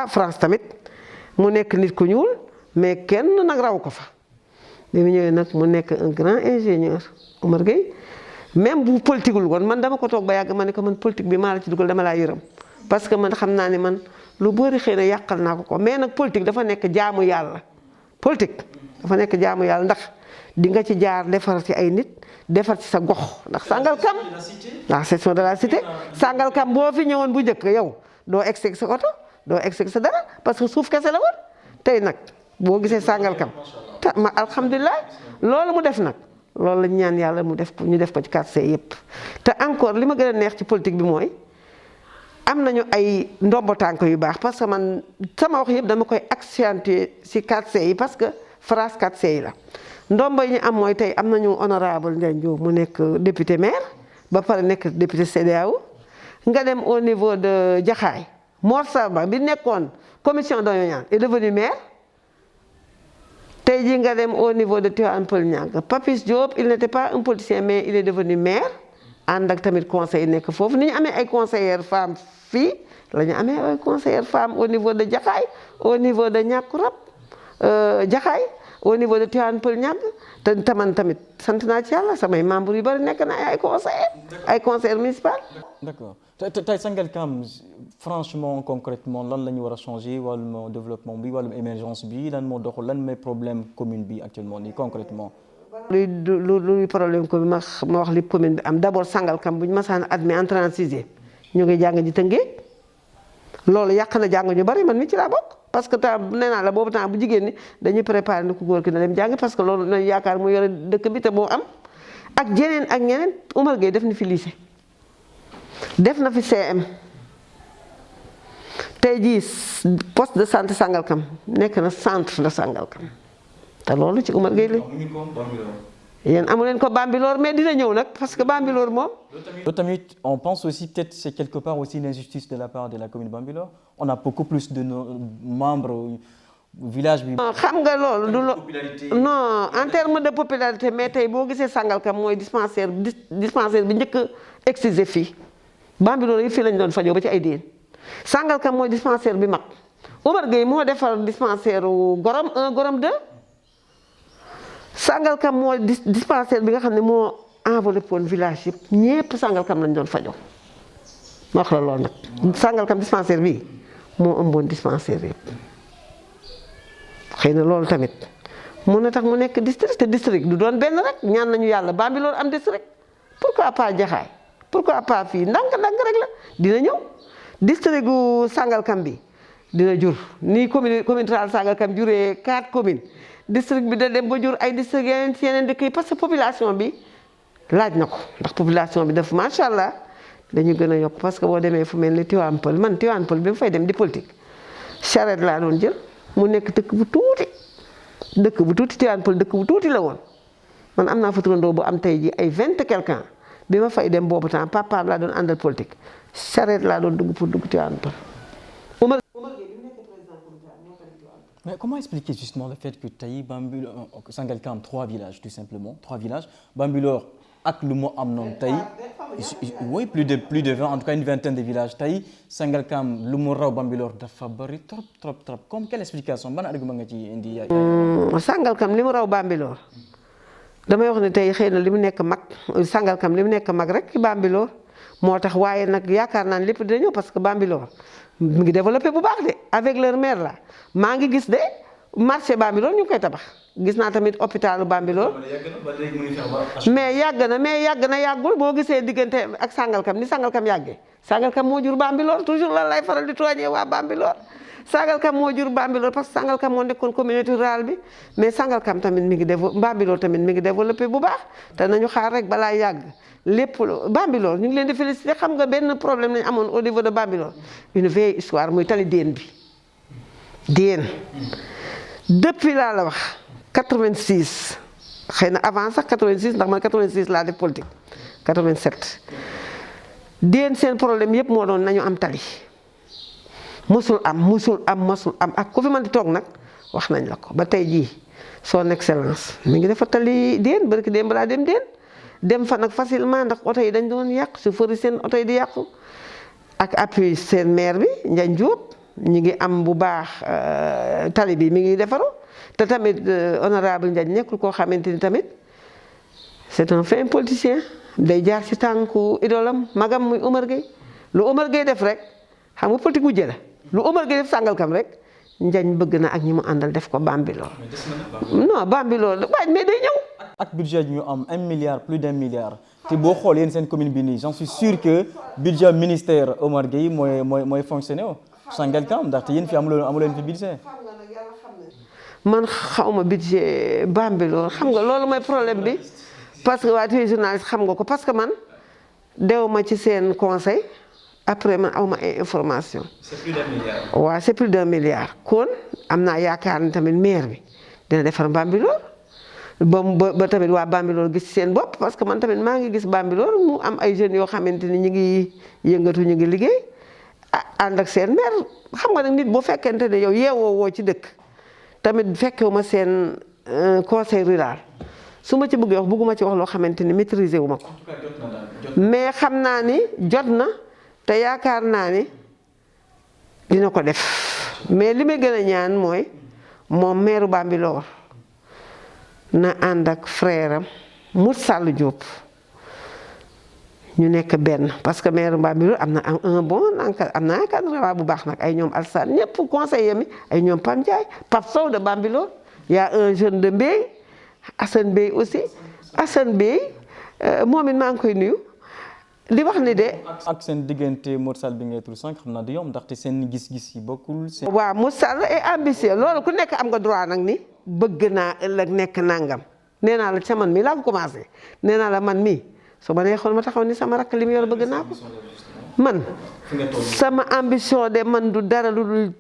France tamit mu nekk nit ku ñuul mais kenn nag raw ko fa bi mu ñëwee nag mu nekk un grand ingénieur Omar Gueye même bu politiqueul woon man dama ko toog ba yàgg ma ne ko man politique bi maa la ci dugal dama laa yërëm parce que man xam naa ne man lu bëri xëy na yàqal naa ko mais nag politique dafa nekk jaamu yàlla politique dafa nekk jaamu yàlla ndax di nga ci jaar defar ci ay nit defar ci sa gox ndax Sangalkam la section de la cité Sangalkam boo fi ñëwoon bu njëkk yow doo egg sa oto doo egg sa dara parce que suuf kese la woon tey nag boo gisee Sangalkam ma alhamdulilah loolu mu def nag loolu lañ ñaan yàlla mu def ko ñu def ko ci quartier yëpp. te encore li ma gën a neex ci politique bi mooy am nañu ay ndombo tànk yu baax parce que man sama wax yëpp dama koy accentuer ci quartier yi parce que phrase quartier yi la ndombo yi ñu am mooy tey am nañu honorable Ndiaye Diop mu nekk député maire ba pare nekk député CEDEAO nga dem au niveau de Jaxaay Mor Sarba bi nekkoon commission domaniale est devenu maire tey jii nga dem au niveau de Tivaouane Peulh Niaga Papis Diop il n'était pas un politicien mais il est devenu maire ànd ak tamit conseil nekk foofu ni ñu amee ay conseillères femmes fii la ñu amee ay conseillères femmes au niveau de Jaxaay au niveau de Niakoulrab Jaxaay au niveau de Tivaouane Peulh Niaga te taman tamit sant naa ci yàlla samay membres yu bari nekk na ay conseillers municipaux. D'accord tey Sangalkam franchement concrètement lan la ñu war a changer wàllum développement bi wàllum émergence bi lan moo doxul lan mooy problème commune bi actuellement nii concrètement. luy problème commune ma wax li commune bi am d'abord Sangalkam bu ñu masaan admis entrée en sixième ñu ngi jàng ji Tëngéej loolu yàq na jàng ñu bari man mi ci laa bokk parce que temps nee naa la boobu temps bu jigéen ñi dañuy préparer ni ku góor ki na dem jàng parce que loolu nañ yaakaar mu yore dëkk bi te moo am ak jeneen ak ñeneen Omar Gueye def na fi lycée def na fi CM tey jii poste de santé Sangalkam nekk na centre de Sangalkam te loolu ci Omar Gueye la yéen amu leen ko Bambilor mais dina ñëw nag parce que Bambilor moom. loolu tamit on pense aussi peut-être c'est quelque part aussi une injustice de la part de la commune de Bambilor on a beaucoup plus de membres village bi. xam nga loolu du non en terme de popularité mais tey boo gisee Sangalkam mooy dispensaire bi njëkk a excisé fii Bambilor yi fii lañ doon fajoo ba ci ay déen Sangalkam mooy dispensaire bi mag Omar Gueye moo defar dispensaire Gorom 1 Gorom 2. Sangalkam mooy dispensaire bi nga xam ne moo enveloppé woon village yëpp ñépp Sangalkam lañ doon fajoo ma wax la loolu nag Sangalkam dispensaire bi moo ëmboon dispensaire yëpp xëy na loolu tamit mun na tax mu nekk district te district du doon benn rek ñaan nañu yàlla Bambilor am district pourquoi pas Jaxaay pourquoi pas fii ndànk-ndànk rek la dina ñëw district gu Sangalkam bi dina jur ni commune rurale Sangalkam juree 4 communes district bi da dem ba jur ay district yeneen dëkk yi parce que population bi laaj na ko ndax population bi def macha allah dañu gën a yokk parce que boo demee fu mel ni Tivaouane Peulh man Tivaouane Peulh bi mu fay dem di politique charrette laa doon jël mu nekk dëkk bu tuuti Tivaouane Peulh dëkk bu tuuti la woon man am naa fa turandoo bu am tey ji ay 20 et quelque ans bi ma fay dem boobu temps papaam laa doon àndal politique charrette laa doon dugg pour dugg Tivaouane Peulh. Mais comment expliquer justement le fait que tey Bambilor Sangalkam 3 villages tout simplement 3 villages Bambilor ak lu mu am noonu tey oui plus de 20 en tout cas une vingtaine de villages tey Sangalkam lu mu raw Bambilor dafa bari trop comme quelle explication ban argument nga ci indi. Sangalkam li mu raw Bambilor damay wax ne tey xëy na li mu nekk mag Sangalkam li mu nekk mag rek ci Bambilor moo tax waaye nag yaakaar naa ne lépp dina ñëw parce que Bambilor mu ngi développé bu baax de avec leur maire là maa ngi gis de marché Bambilor ñu ngi koy tabax gis naa tamit hôpitalu Bambilor mais yàgg na yàggul boo gisee diggante ak Sangalkam ni Sangalkam yàggee Sangalkam moo jur Bambilor toujours lan lay faral di tooñee waa Bambilor Sangalkam moo jur Bambilor parce que Sangalkam moo nekkoon communauté rurale bi mais Sangalkam tamit mi ngi développé Bambilor tamit mi ngi développé bu baax te nañu xaar rek balaa yàgg lépp Bambilor ñu ngi leen di féliciter xam nga benn problème lañu amoon au niveau de Bambilor une vieille histoire muy tali déen bi déen depuis laa la wax 86 xëy na avant sax 86 ndax man 86 laa def politique 87 déen seen problème yëpp moo doon nañu am tali mosul am ak ku fi mën di toog nag wax nañ la ko ba tey jii son excellence mi ngi defar tali déen barki déen balaa dem déen dem fa nag facilement ndax oto yi dañ doon yàqu chauffeur yi seen oto yi di yàqu ak appui seen maire bi Ndiagne Diop ñi ngi am bu baax tali bi mi ngi defaru te tamit honorable Ndiagne nekkul koo xamante ni tamit c'est un fin politicien day jaar ci tànku idolam magam muy Omar Gueye lu Omar Gueye def rek xam nga politique wu jëla lu Omar Gueye def Sangalkam rek Ndiagne bëgg na ak ñi mu àndal def ko Bambilor non Bambilor waaj mais day ñëw ak budget ñu am 1 milliard plus d'1 milliard te boo xool yéen seen commune bi nii j'en suis sûr que budget ministère Omar Gueye mooy fonctionné o Sangalkam ndaxte yéen fi amuleen fi budget man xawma budget Bambilor xam nga loolu mooy problème bi parce que waa tey journaliste xam nga ko parce que man dew ma ci seen conseil après man awma ay information c'est plus d'1 milliard waaw c'est plus d'1 milliard kon am naa yaakaar ni tamit maire bi dina defar Bambilor ba tamit waa Bambilor gis seen bopp parce que man tamit maa ngi gis Bambilor mu am ay jeunes yoo xamante ni ñu ngi yëngatu ñu ngi liggéey ànd ak seen maire xam nga nag nit boo fekkente ne yow yeewoo woo ci dëkk tamit fekkewuma seen conseil rural su ma ci bëggee wax bëgguma ci wax loo xamante ni maîtriser wu ma ko mais xam naa ni jot na te yaakaar naa ni dina ko def mais li may gën a ñaan mooy moom maire Bambilor na ànd ak frère am Moussa Sall Diop ñu nekk benn parce que maire Bambilor am na un bon am na encadrement bu baax nag ay ñoom Alsane ñëpp conseillers mi ay ñoom Pam Ndiaye Pape Sow de Bambilor y a un jeune de Mbey Assane Bey aussi Assane Bey moom it maa ngi koy nuyu di wax ni de. ak seen diggante Moussa Sall bi ngay tudd sànq xam naa du yomb ndaxte seen gis-gis yi bokkul. waaw Moussa Sall est ambitieux loolu ku nekk am nga droit nag ni bëgg naa ëllëg nekk nangam nee naa la ca man mii laa ko commencé nee naa la man mii su ma neexoon ma taxaw ni sama rakk li mu yor bëgg naa ko man. sama ambition de man du dara lu dul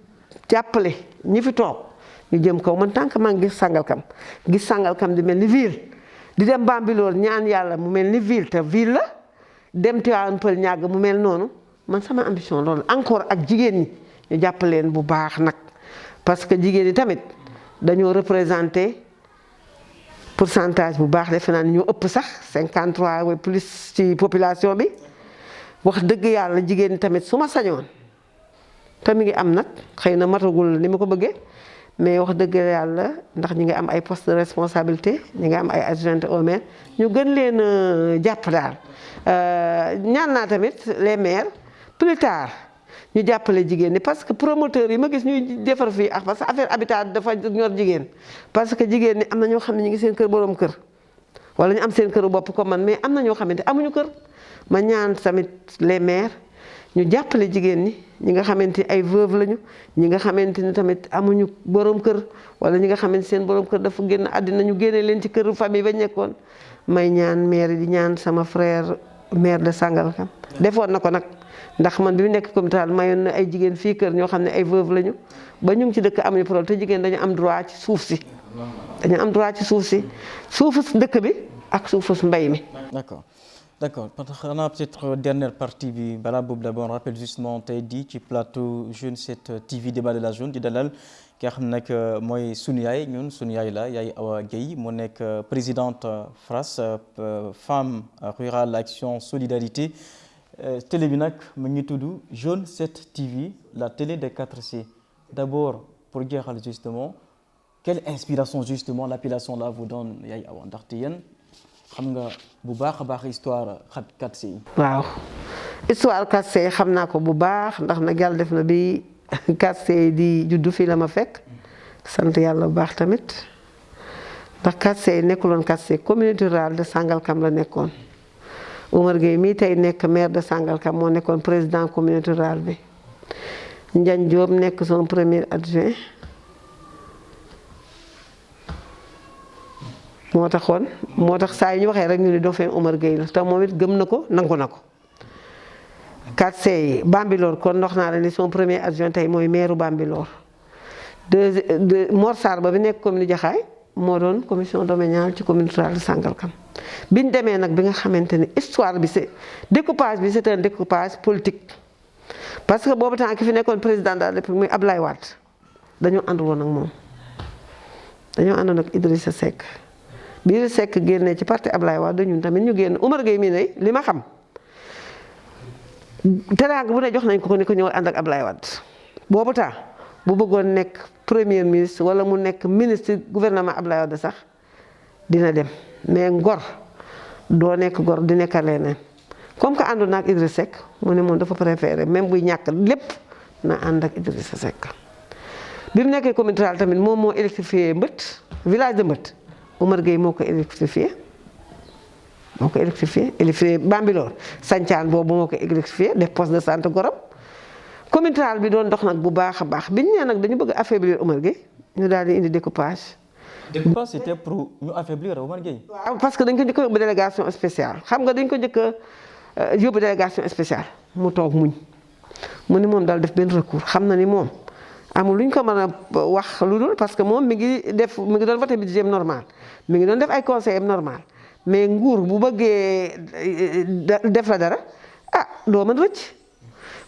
jàppale ñi fi toog ñu jëm kaw man tant que maa ngi gis Sangalkam di mel ni ville di dem Bambilor ñaan yàlla mu mel ni ville te ville la. dem Tivaouane Peulh ñàgg mu mel noonu man sama ambition loolu encore ak jigéen ñi ñu jàpp leen bu baax nag parce que jigéen ñi tamit dañoo représenté pourcentage bu baax defe naa ni ñoo ëpp sax 53 ou plus ci population bi wax dëgg yàlla jigéen ñi tamit su ma sañoon te mi ngi am nag xëy na matagul ni ma ko bëggee mais wax dëgg yàlla ndax ñi ngi am ay postes de responsabilité ñi ngi am ay adjointes au maire ñu gën leen jàpp daal. ñaan naa tamit les maires plus tard ñu jàppale jigéen ñi parce que promoteurs yi ma gis ñuy defar fii parce que affaire habitat dafa ñor jigéen parce que jigéen ñi am na ñoo xam ne ñu ngi seen kër borom kër wala ñu am seen këru bopp comme man mais am na ñoo xamante amuñu kër ma ñaan tamit les maires ñu jàppale jigéen ñi nga xamante ni ay veuve lañu ñi nga xamante ni tamit amuñu borom kër wala ñi nga xamante seen borom kër dafa génn àddina ñu génne leen ci këru famille ba nekkoon may ñaan maire di ñaan sama frère maire de Sangalkam defoon na ko nag ndax man bi mu nekk communauté mayoon na ay jigéen fii kër ñoo xam ne ay veuve lañu ba ñu ngi ci dëkk amuñu problème te jigéen dañu am droit ci suuf si dañu am droit ci suuf si suufu dëkk bi ak suufu mbay mi. D'accord xanaa peut-être dernière partie bi balaa boobu d'abord on rappelle justement tey di ci plateau Jeune 7 TV débat de la jeune di dalal ki nga xam nag mooy sunu yaay ñun sunu yaay la yaay Awa Gueye moo nekk présidente FRAS Femme Rurale Action Solidarité télé bi nag mu ngi tudd Jeune 7 TV la télé des 4C d'abord pour jeexal justement quelle inspiration justement l'appellation là vous donne Yaye Awa ndaxte yéen xam nga bu baax a baax histoire quartier yi. waaw histoire quartier yi xam naa ko bu baax ndax nag yàlla def na bi quartier yi di juddu fii la ma fekk sant yàlla bu baax tamit ndax quartier yi nekkuloon quartier communauté rurale de Sangalkam la nekkoon. Oumar Gueye mii tey nekk maire de Sangalkam moo nekkoon président communauté rurale bi Ndiagne Diop nekk son premier adjoint moo tax saa yu ñu waxee rek ñu ne dauphin Oumar Gueye la te moom it gëm na ko nangu na ko. quartier yi Bambilor kon wax naa la ni son premier adjoint tey mooy maire Bambilor Mor Sarr ba bi nekk commune Jaxaay moo doon commission domaniale ci commune rurale de Sangalkam biñ demee nag bi nga xamante ni histoire bi c'est découpage bi c'est un découpage politique parce que boobu temps ki fi nekkoon président de la République muy Ablaye Wade dañoo ànduloon ak moom dañoo àndoon ak Idrissa Seck bi Idrissa Seck génnee ci parti Ablaye Wade ñun tamit ñu génn Oumar Gueye mii ne li ma xam teraanga bu ne jox nañ ko ni ko ñëw ànd ak Ablaye Wade boobu temps bu bëggoon nekk premier ministre wala mu nekk ministre gouvernement Ablaye Wade sax dina dem mais ngor doo nekk gor di nekk leneen comme que àndoon na ak Idrissa Seck mu ne moom dafa préféré même buy ñàkk lépp na ànd ak Idrissa Seck bi mu nekkee commune rurale tamit moom moo électrifié Mbët village de Mbët Oumar Gueye moo ko électrifié Bambilor Sancaan boobu moo ko électrifié def poste de santé Gorom commune rurale bi doon dox nag bu baax a baax biñ nee nag dañu bëgg a affaiblir Oumar Gueye ñu daal di indi découpage. Découpage c'était pour ñu affaiblir Oumar Gueye. waaw parce que dañ ko njëkk a yóbbu délégation spéciale xam nga dañ ko njëkk a yóbbu délégation spéciale mu toog muñ mu ni moom daal def benn recours xam na ni moom amul lu ñu ko mën a wax lu dul parce que moom mi ngi doon voté budget normal mi ngi doon def ay conseil normal mais nguur bu bëggee def la dara ah doo mën rëcc.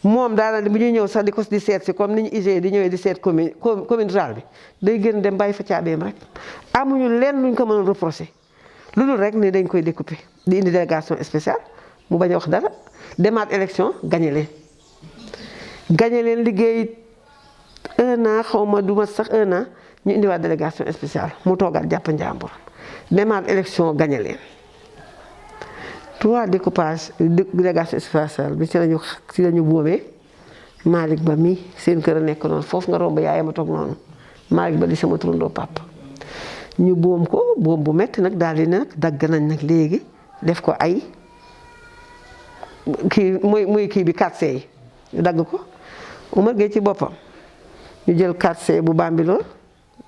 moom daanaka bu ñuy ñëw sax di seet si comme ni ñu IGE di ñëwee di seet commune rurale bi day gën dem bàyyi fa caabeem rek amuñu leen luñ ko mënoon reproché lu dul rek ni dañ koy découper di indi délégation spéciale mu bañ a wax dara demaat élection gagné leen liggéey 1 an xaw ma du ma sax 1 an ñu indiwaat délégation spéciale mu toogaat jàpp njàmbur demaat élection gagné leen. 3 découpage délégation spéciale bi ci lañu boobee Malick Ba mi seen kër a nekk noonu foofu nga romb yaayam a toog noonu Malick Ba di sama turandoo papa ñu boom ko boom bu metti nag daal di nag dagg nañ nag léegi def ko ay kii muy kii bi 4C yi ñu dagg ko Oumar Gueye ci boppam ñu jël 4C bu Bambilor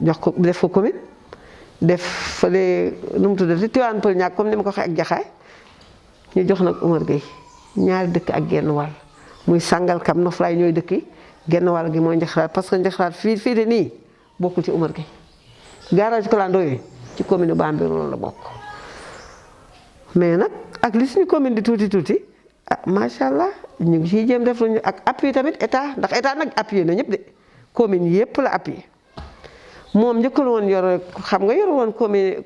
jox ko def ko commune def fële nu mu tuddati Tivaouane Peulh Niaga comme ni ma ko waxee ak Jaxaay ñu jox nag Oumar Gueye ñaari dëkk ak genn wàll muy Sangalkam Noflaay ñooy dëkk yi genn wàll gi mooy Njaxiraat parce que Njaxiraat fii de nii bokkul ci Oumar Gueye garage Kolando yooyu ci commune Bambilor la bokk mais nag ak li suñu commune di tuuti ah macha allah ñu ngi ciy jéem def luñu ak appui tamit état ndax état nag appuyé na ñëpp de commune yëpp la appuyé moom njëkkal woon yor xam nga yor woon commune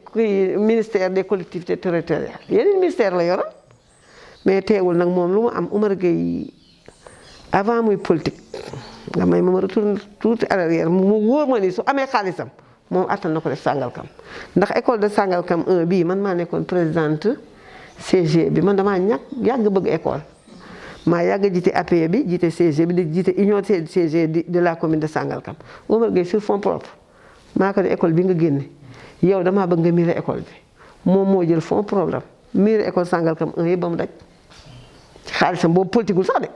ministère des collectivités territoriales yeneen ministère la yoroon mais teewul nag moom lu mu am Oumar Gueye avant muy politique nga may ma retourne tuuti à l'arrière mu wóor ma ni su amee xaalisam moom attan na ko def Sangalkam ndax école de Sangalkam 1 bii man maa nekkoon présidente CG bi man damaa yàgg bëgg école maa yàgg jiite APE bi jiite CG bi di jiite union CG de la commune de Sangalkam Oumar Gueye sur fonds propres maa ko ne école bi nga génne yow damaa bëgg nga miire école bi moom moo jël fonds programme miire école Sangalkam 1 yëpp ba mu daj ci xaalisam boobu politique sax de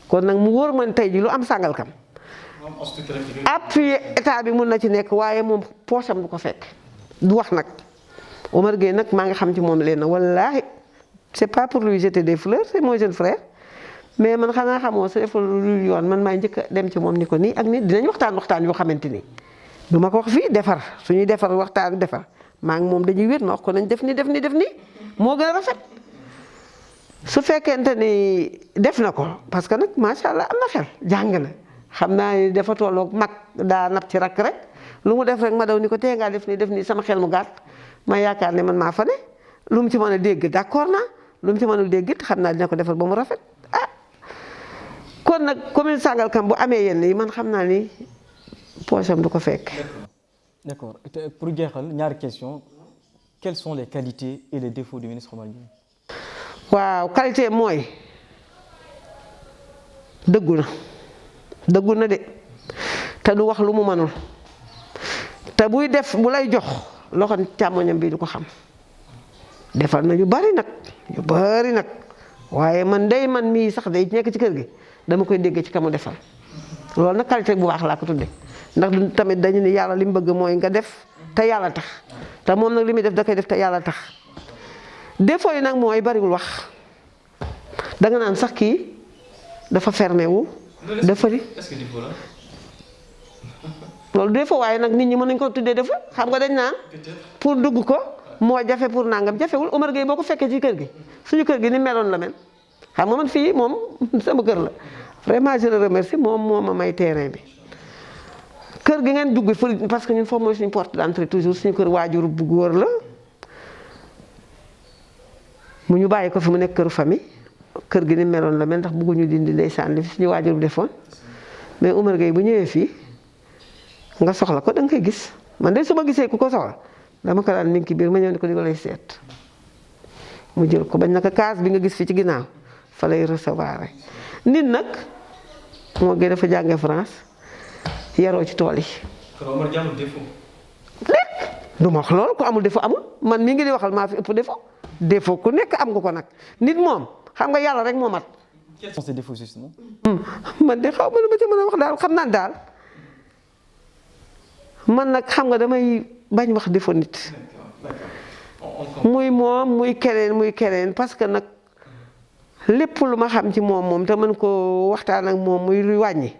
kon nag mu wóor man tey ji lu am Sangalkam appui état bi mun na ci nekk waaye moom poosam du ko fekk du wax nag Oumar Gueye nag maa ngi xam ci moom leen na wallaahi c'est pas pour lui jeter des fleurs c'est mon jeune frère mais man xanaa xamoo sa defal lu yoon man maay njëkk a dem ci moom ni ko nii ak nii dinañ waxtaan yoo xamante ni du ma ko wax fii defar suñuy defar waxtaan defar maa ngi moom dañuy wéet ma wax ko nañ def nii moo gën a rafet su fekkente ni def na ko parce que nag macha allah am na xel jàng na xam naa ni dafa tolloog mag daa nab ci rakk rek lu mu def rek ma daw ni ko tee ngaa def nii sama xel mu gàtt ma yaakaar ne man maa fa ne lu mu ci mën a dégg d'accord naa lu mu ci mënul dégg xam naa dina ko defar ba mu rafet ah kon nag commune Sangalkam bu amee yenn yi man xam naa ni poosam du ko fekk. d'accord pour jeexal ñaari question quelles sont les qualités et les défauts du ministre Oumar Gueye. waaw qualité mooy dëggu na de te du wax lu mu mënul te buy def bu lay jox loxo càmmoñam bi du ko xam defal na yu bari nag waaye man mii sax day nekk ci kër gi dama koy dégg ci kamu defal loolu nag qualité bu baax laa ko tudde ndax du tamit dañu ne yàlla li mu bëgg mooy nga def te yàlla tax te moom nag li muy def da koy def te yàlla tax défaut yi nag mooy bariwul wax danga naan sax kii dafa fermé wu dafa di loolu défaut waaye nag nit ñi mën nañu ko tuddee défaut xam nga dañ naan pour dugg ko moo jafe pour nangam jafewul Oumar Gueye boo ko fekkee ci kër gi suñu kër gi ni meloon la mel xam nga man fii moom sama kër la vraiment je le remercie moom moo ma may terrain bi kër gi ngeen dugg parce que ñun foofu mooy suñu porte d'entrée toujours suñu kër waajur bu góor la mu ñu bàyyi ko fi mu nekk këru famille kër gi ni meloon la mel ndax bëgguñu dindi ndeysaan li fi suñu waajur bu defoon mais Oumar Gueye bu ñëwee fii nga soxla ko da nga koy gis man de su ma gisee ku ko soxla dama ko daan mi ngi ci biir ma ñëw ne ko di ko lay seet mu jël ko bañ naka kaas bi nga gis fi ci ginnaaw fa lay recevoir rek nit nag moo gën dafa jànge France yaroo ci tool yi. du ma wax loolu ku amul défaut amul man mii ngi di waxal maa fi ëpp défaut ku nekk am nga ko nag nit moom xam nga yàlla rek moo mat. Quels sont ces défauts justement. man de xaw ma lu ma ci mën a wax daal xam naa daal man nag xam nga damay bañ wax défaut nit. muy moom muy keneen parce que nag lépp lu ma xam ci moom te mën ko waxtaan ak moom muy luy wàññi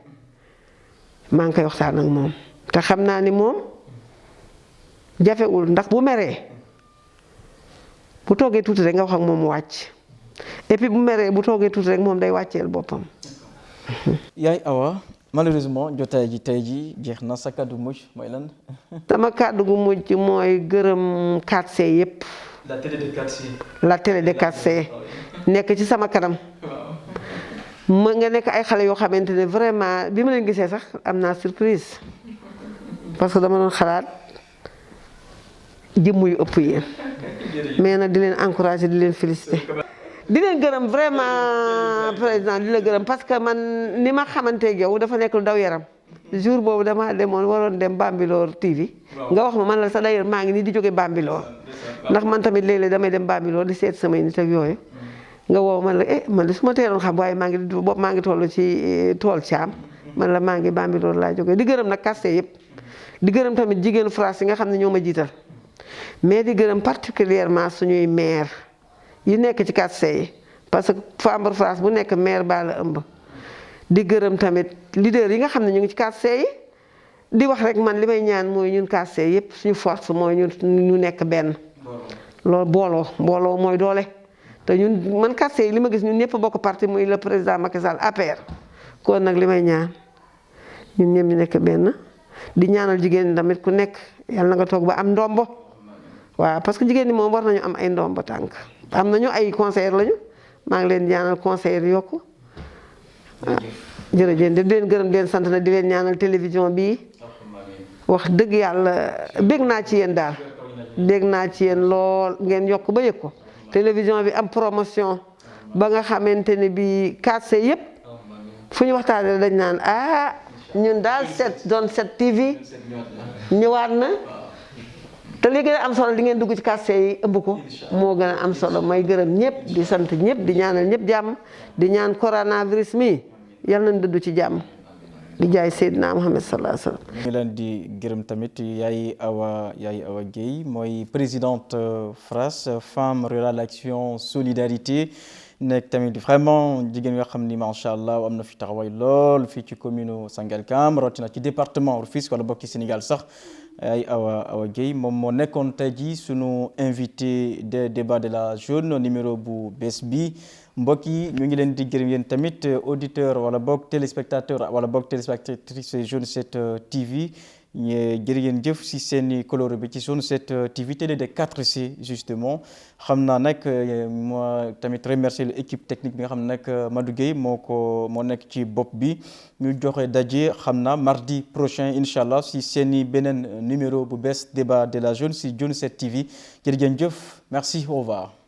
maa ngi koy waxtaan ak moom te xam naa ni moom jafewul ndax bu meree bu toogee tuuti rek nga wax ak moom mu wàcc et puis bu meree bu toogee tuuti rek moom day wàcceel boppam. Yaay Awa malheureusement jotaay ji tey ji jeex na sa kàddu mujj mooy lan. sama kàddu gu mujj mooy gërëm 4C yépp. la télé de 4C. la télé de 4C nekk ci sama kanam. ma nga nekk ay xale yoo xamante ne vraiment bi ma leen gisee sax am naa surprise parce que dama doon xalaat jëmm yu ëpp yéen mais nag di leen encourager di leen féliciter. di leen gërëm vraiment président di la gërëm parce que man ni ma xamanteeg yow dafa nekk lu daw yaram jour boobu dama demoon waroon dem Bambilor TV nga wax ma man la sa d'ailleurs maa ngi nii di jóge Bambilor ndax man tamit léeg-léeg damay dem Bambilor di seet samay nit ak yooyu nga woo man la man de su ma teeloon xam waaye maa ngi toll ci tool Thiam man la maa ngi Bambilor laa jógee di gërëm nag 4C yëpp di gërëm tamit jigéenu France yi nga xam ne ñoo ma jiital mais di gërëm particulièrement suñuy maire yi nekk ci 4C yi parce que Fambar France bu nekk maire baa la ëmb di gërëm tamit leader yi nga xam ne ñu ngi ci 4C yi di wax rek man li may ñaan mooy ñun 4C yëpp suñu force mooy ñu nekk benn loolu booloo mooy doole te ñun man 4C yi li ma gis ñun ñëpp bokk parti muy le président Macky Sall APR kon nag li may ñaan ñun ñëpp ñu nekk benn di ñaanal jigéen ñi tamit ku nekk yàlla na nga toog ba am ndombo waaw parce que jigéen ñi moom war nañu am ay ndombo tànk am nañu ay conseillers lañu maa ngi leen ñaanal conseillers yokku jërëjëf di leen gërëm di leen sant na di leen ñaanal télévision bii wax dëgg yàlla bég naa ci yéen daal bég naa ci yéen lool ngeen yokk ba yëg ko télévision bi am promotion ba nga xamante ni bi 4C yëpp fu ñu waxtaanee dañ naan ñun daal Zone 7 TV ñëwaat na te li gën a am solo di ngeen dugg ci 4C yi ëmb ko moo gën a am solo may gërëm ñëpp di sant ñëpp di ñaanal ñëpp jàmm di ñaan coronavirus mi yal nañ dëddu ci jàmm di jaay Seydina Mohamed sallallahu alayhi wa sallam. ñu leen di gërëm tamit Yaay Awa Gueye mooy présidente FRASS Femmes Rurales Action Solidarité nekk tamit vraiment jigéen yoo xam ni macha allah am na fi taxawaay lool fii ci commune Sangalkam rawatina ci département Rufisque wala bokk ci Sénégal sax. Yaay Awa Gueye moom moo nekkoon tey jii sunu invité de débat de la jeune numéro bu bees bi mbokk yi ñu ngi leen di gërëm yéen tamit auditeur wala boog téléspectateur wala boog téléspectatrice Jeune 7 TV jërë ngeen jëf si seeni coloré bi ci Zone 7 TV télé de 4C justement xam naa nag moi tamit remercier l'équipe technique bi nga xam ne nag Madou Gueye moo nekk ci bopp bi ñu joxe daje xam naa mardi prochain incha allah si seeni beneen numéro bu bees débat de la jeune si Zone 7 TV jërë ngeen jëf merci au revoir.